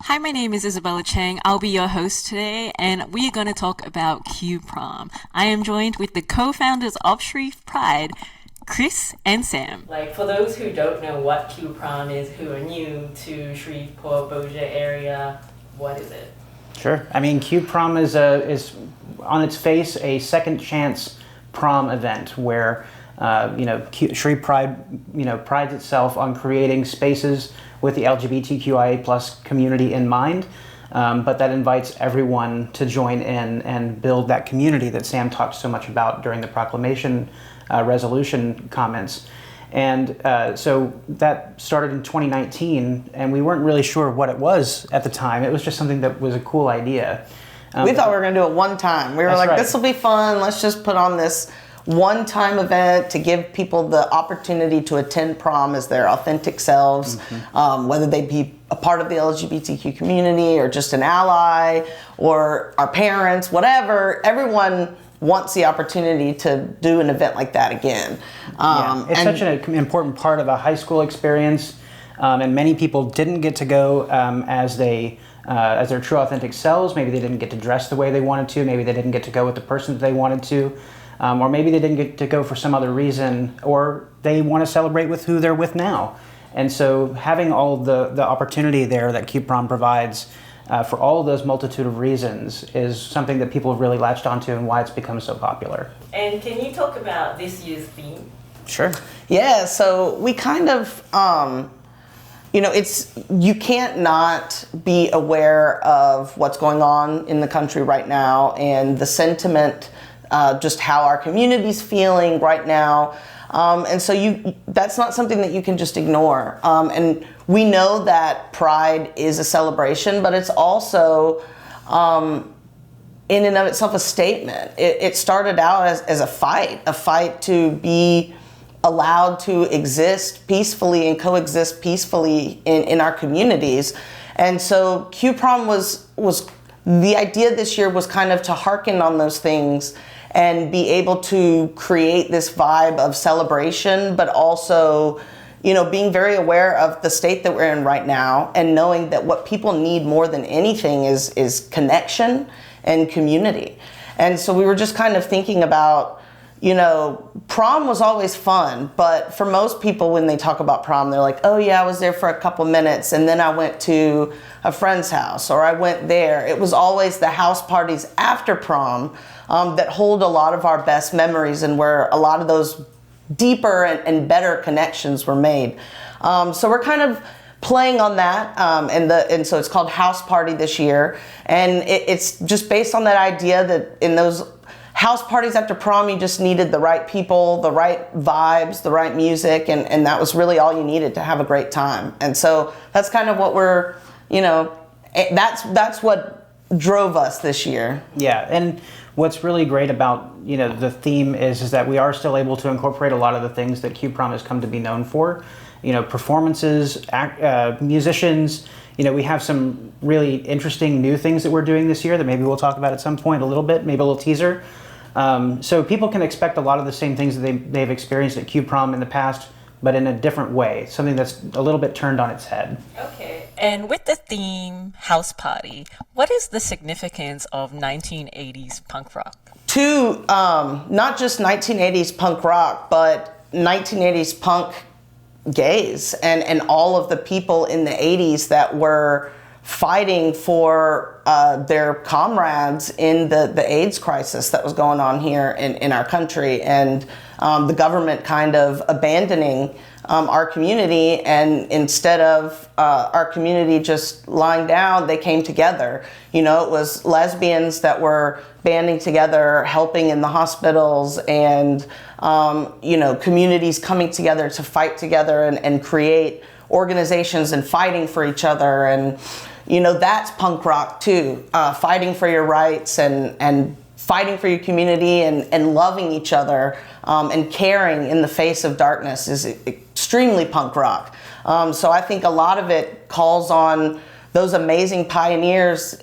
Hi, my name is Isabella Chang. I'll be your host today, and we are going to talk about Q-Prom. I am joined with the co-founders of ShrevePride, Chris and Sam. Like, for those who don't know what Q-Prom is, who are new to Shreveport, Bossier area, what is it? Sure. I mean, Q-Prom is on its face a second chance prom event where ShrevePride prides itself on creating spaces with the LGBTQIA plus community in mind, but that invites everyone to join in and build that community that Sam talked so much about during the proclamation resolution comments. And so that started in 2019, and we weren't really sure what it was at the time. It was just something that was a cool idea. We thought we were going to do it one time. We were like, this will be fun. Let's just put on this one-time event to give people the opportunity to attend prom as their authentic selves, whether they be a part of the LGBTQ community or just an ally or our parents, whatever. Everyone wants the opportunity to do an event like that again. It's such an important part of a high school experience, and many people didn't get to go as their true authentic selves. Maybe they didn't get to dress the way they wanted to. Maybe they didn't get to go with the person that they wanted to. Or maybe they didn't get to go for some other reason, or they want to celebrate with who they're with now. And so having all the opportunity there that Q-Prom provides for all of those multitude of reasons is something that people have really latched onto and why it's become so popular. And can you talk about this year's theme? Sure. Yeah, so we kind of, you can't not be aware of what's going on in the country right now and the sentiment, just how our community's feeling right now. And so that's not something that you can just ignore. And we know that Pride is a celebration, but it's also, in and of itself, a statement. It started out as a fight to be allowed to exist peacefully and coexist peacefully in our communities. And so Q-Prom was the idea this year was kind of to hearken on those things and be able to create this vibe of celebration, but also, being very aware of the state that we're in right now and knowing that what people need more than anything is connection and community. And so we were just kind of thinking about, prom was always fun, but for most people when they talk about prom, they're like, oh yeah, I was there for a couple minutes and then I went to a friend's house or I went there. It was always the house parties after prom that hold a lot of our best memories and where a lot of those deeper and better connections were made. So we're kind of playing on that, and so it's called House Party this year, and it's just based on that idea that in those house parties after prom, you just needed the right people, the right vibes, the right music, and that was really all you needed to have a great time. And so that's kind of what we're, that's what drove us this year. Yeah, and what's really great about the theme is that we are still able to incorporate a lot of the things that Q-Prom has come to be known for. Performances, musicians. We have some really interesting new things that we're doing this year that maybe we'll talk about at some point a little bit, maybe a little teaser. So people can expect a lot of the same things that they've experienced at Q-Prom in the past, but in a different way, something that's a little bit turned on its head. Okay. And with the theme House Party, what is the significance of 1980s punk rock? To not just 1980s punk rock, but 1980s punk gays and all of the people in the 80s that were fighting for their comrades in the AIDS crisis that was going on here in our country, and the government kind of abandoning our community, and instead of our community just lying down, they came together. It was lesbians that were banding together, helping in the hospitals, and communities coming together to fight together and create organizations and fighting for each other. And that's punk rock too, fighting for your rights and fighting for your community and loving each other and caring in the face of darkness is extremely punk rock. So I think a lot of it calls on those amazing pioneers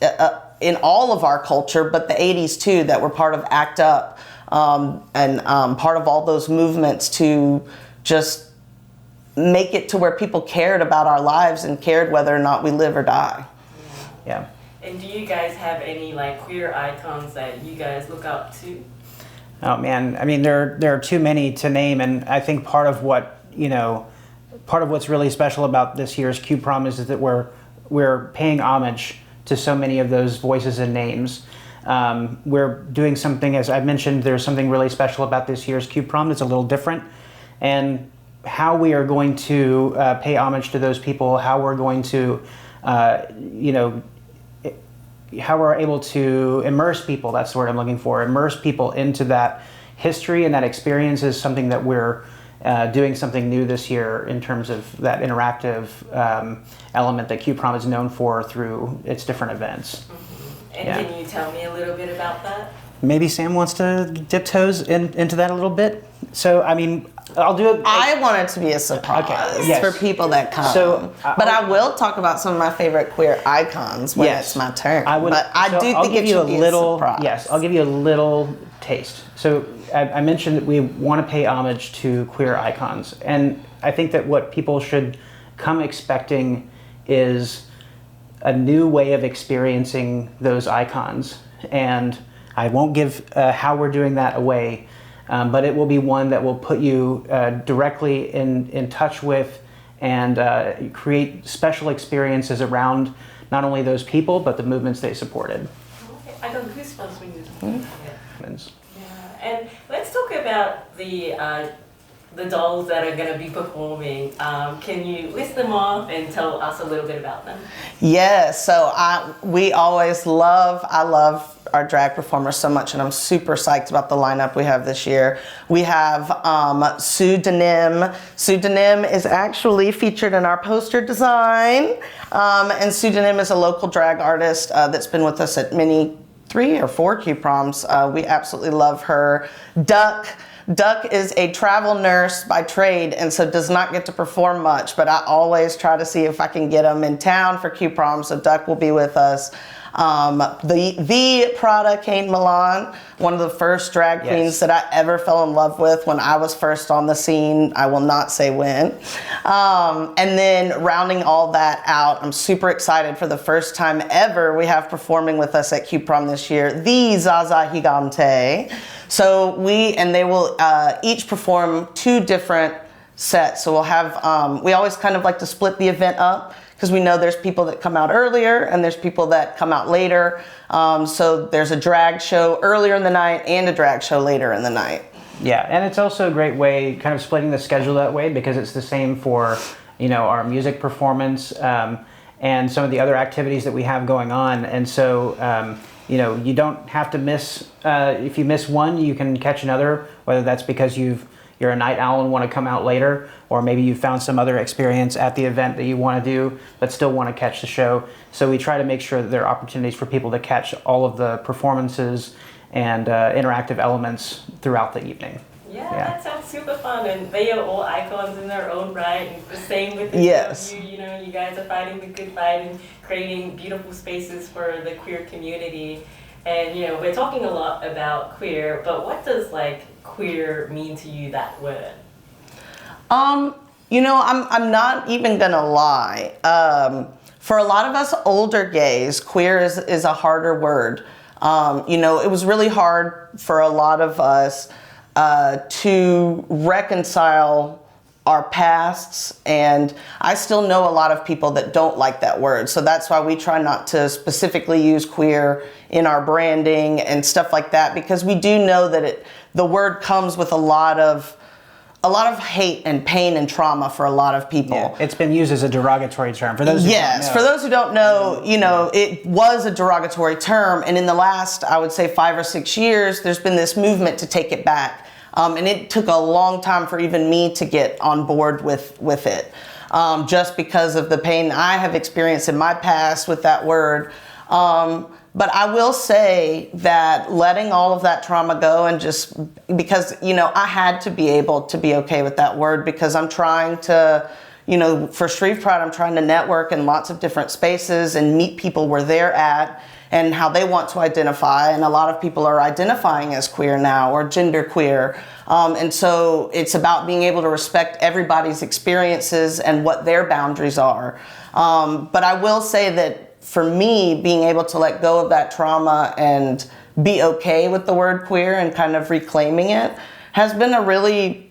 in all of our culture, but the 80s too, that were part of ACT UP and part of all those movements to just make it to where people cared about our lives and cared whether or not we live or die. Yeah. And do you guys have any like queer icons that you guys look up to? Oh man, I mean there are too many to name, and I think part of what's really special about this year's Q-Prom is that we're paying homage to so many of those voices and names. We're doing something, as I mentioned, there's something really special about this year's Q-Prom that's a little different, and how we are going to pay homage to those people, how we're going to, how we're able to immerse people, that's the word I'm looking for, immerse people into that history and that experience is something that we're doing something new this year in terms of that interactive element that Q-Prom is known for through its different events. Mm-hmm. And can you tell me a little bit about that? Maybe Sam wants to dip toes into that a little bit. So, I mean, I'll do it. I want it to be a surprise for people that come. So, but I will talk about some of my favorite queer icons when it's my turn. I'll give you a little surprise. Yes, I'll give you a little taste. So I mentioned that we want to pay homage to queer icons, and I think that what people should come expecting is a new way of experiencing those icons, and I won't give how we're doing that away, but it will be one that will put you directly in touch with and create special experiences around not only those people, but the movements they supported. Okay. I got goosebumps when you talk about it. Yeah. And let's talk about the dolls that are going to be performing. Can you list them off and tell us a little bit about them? Yes, so I love our drag performers so much, and I'm super psyched about the lineup we have this year. We have Pseudonym. Pseudonym is actually featured in our poster design, and Pseudonym is a local drag artist that's been with us at 3 or 4 Q-Proms. We absolutely love her. Duck is a travel nurse by trade and so does not get to perform much, but I always try to see if I can get him in town for Q-Prom, so Duck will be with us. The Prada Kane Milan, one of the first drag queens that I ever fell in love with when I was first on the scene. I will not say when. And then rounding all that out, I'm super excited for the first time ever we have performing with us at Q-Prom this year, the Zaza Gigante. So they will each perform 2 different sets. So we'll have, we always kind of like to split the event up, because we know there's people that come out earlier and there's people that come out later. So there's a drag show earlier in the night and a drag show later in the night. Yeah, and it's also a great way, kind of splitting the schedule that way, because it's the same for, our music performance and some of the other activities that we have going on. And so, you don't have to miss, if you miss one, you can catch another, whether that's because you're a night owl and want to come out later, or maybe you found some other experience at the event that you want to do, but still want to catch the show. So we try to make sure that there are opportunities for people to catch all of the performances and interactive elements throughout the evening. Yeah, that sounds super fun, and they are all icons in their own right. And the same with the you guys are fighting the good fight and creating beautiful spaces for the queer community. And we're talking a lot about queer, but what does queer mean to you, that word? I'm not even gonna lie. For a lot of us older gays, queer is a harder word. It was really hard for a lot of us to reconcile our pasts, and I still know a lot of people that don't like that word. So that's why we try not to specifically use queer in our branding and stuff like that, because we do know that the word comes with a lot of hate and pain and trauma for a lot of people. Yeah, it's been used as a derogatory term. For those who don't know. For those who don't know, it was a derogatory term, and in the last, I would say 5 or 6 years, there's been this movement to take it back. And it took a long time for even me to get on board with it, just because of the pain I have experienced in my past with that word. But I will say that letting all of that trauma go, and just because, I had to be able to be okay with that word, because I'm trying to, for Shreve Pride, I'm trying to network in lots of different spaces and meet people where they're at and how they want to identify. And a lot of people are identifying as queer now, or genderqueer. And so it's about being able to respect everybody's experiences and what their boundaries are. But I will say that for me, being able to let go of that trauma and be okay with the word queer and kind of reclaiming it has been a really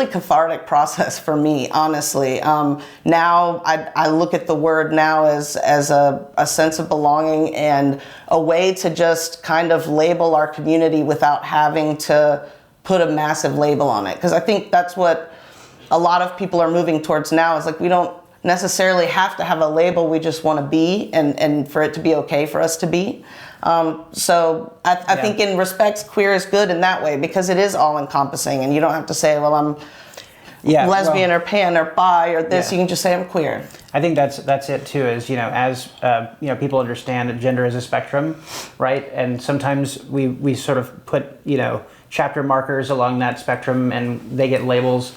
cathartic process for me, honestly. Now I look at the word now as a sense of belonging and a way to just kind of label our community without having to put a massive label on it. Because I think that's what a lot of people are moving towards now, is like, we don't necessarily have to have a label, we just want to be, and for it to be okay for us to be. So I think in respects, queer is good in that way, because it is all encompassing, and you don't have to say, well, I'm lesbian or pan or bi or this. You can just say I'm queer. I think that's it too, is, as people understand that gender is a spectrum, right? And sometimes we sort of put, chapter markers along that spectrum and they get labels,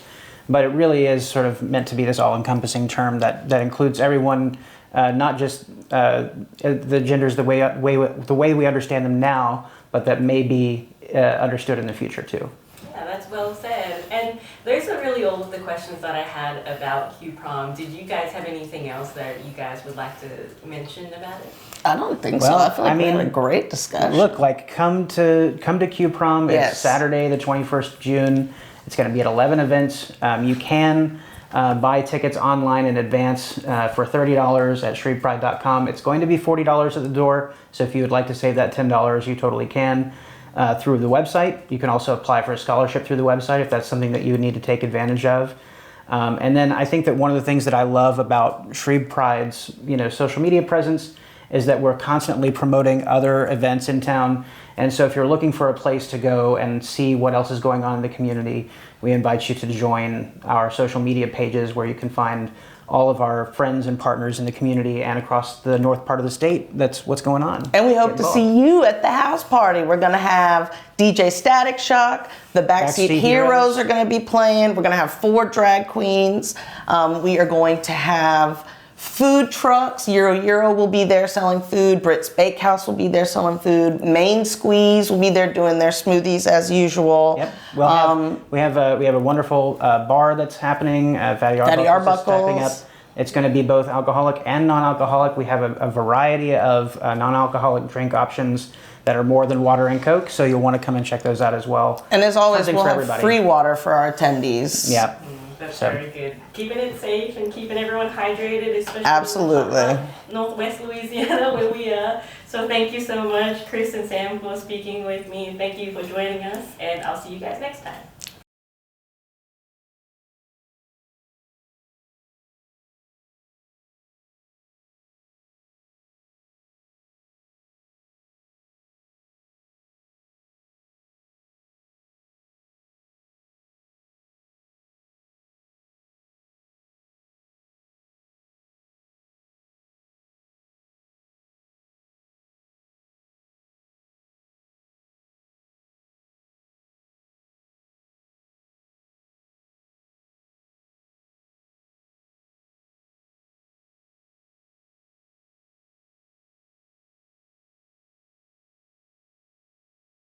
but it really is sort of meant to be this all-encompassing term that includes everyone. Not just the genders the way we understand them now, but that may be understood in the future too. Yeah, that's well said. And those are really all of the questions that I had about Q-Prom. Did you guys have anything else that you guys would like to mention about it? I don't think so. I feel like we had a great discussion. Look, come to Q-Prom. Yes. It's Saturday, the 21st June. It's going to be at 11 events. You can buy tickets online in advance for $30 at ShrevePride.com. It's going to be $40 at the door, so if you would like to save that $10, you totally can through the website. You can also apply for a scholarship through the website if that's something that you would need to take advantage of. And then I think that one of the things that I love about ShrevePride's social media presence is that we're constantly promoting other events in town. And so if you're looking for a place to go and see what else is going on in the community, we invite you to join our social media pages, where you can find all of our friends and partners in the community and across the north part of the state. That's what's going on. And we hope to see you at the house party. We're going to have DJ Static Shock. The Backseat Heroes are going to be playing. We're going to have 4 drag queens. We are going to have food trucks. Euro will be there selling food. Britt's Bakehouse will be there selling food. Main Squeeze will be there doing their smoothies as usual. Yep. We have a wonderful bar that's happening. Fatty Arbuckles is stepping up. It's going to be both alcoholic and non-alcoholic. We have a variety of non-alcoholic drink options that are more than water and Coke, so you'll want to come and check those out as well. And as always, we'll have free water for our attendees. Yep. That's very good. Keeping it safe and keeping everyone hydrated, especially in Northwest Louisiana where we are. So thank you so much, Chris and Sam, for speaking with me. Thank you for joining us, and I'll see you guys next time.